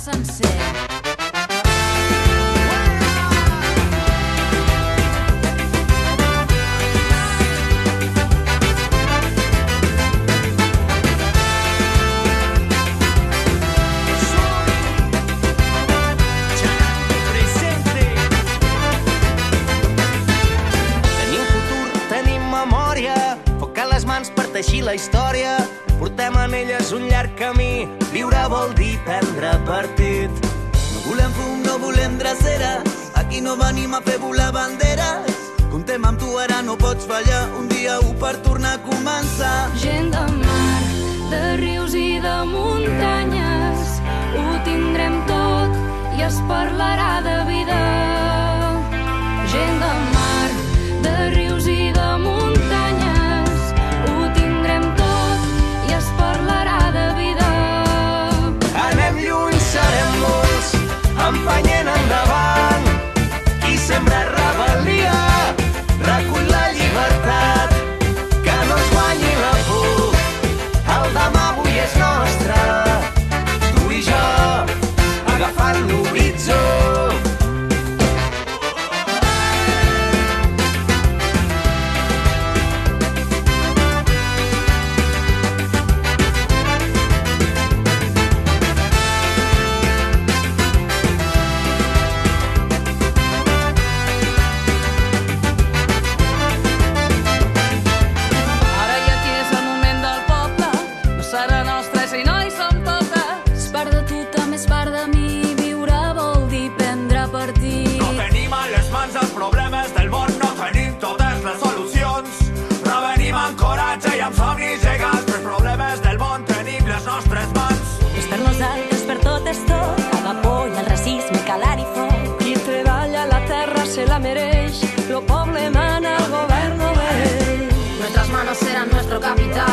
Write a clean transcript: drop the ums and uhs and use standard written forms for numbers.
sencer. Teixir la història, portem en elles un llarg camí. Viure vol dir prendre partit. No volem fum, no volem dreceres, aquí no venim a fer volar banderes. Comptem amb tu, ara no pots fallar, un dia per tornar a començar. Gent de mar, de rius i de muntanyes, ho tindrem tot i es parlarà de vida. Gent de mar, de rius i de muntanyes, ho tindrem tot i es parlarà de vida. Anem lluny, serem molts, empenyent endavant. Qui sembra rebel·lia, recull la llibertat. Que no ens guanyi la por, el demà avui és nostre. Tu i jo, agafant l'horitzó. Lo poble mana, el gobierno ve. Nuestras manos serán nuestro capital.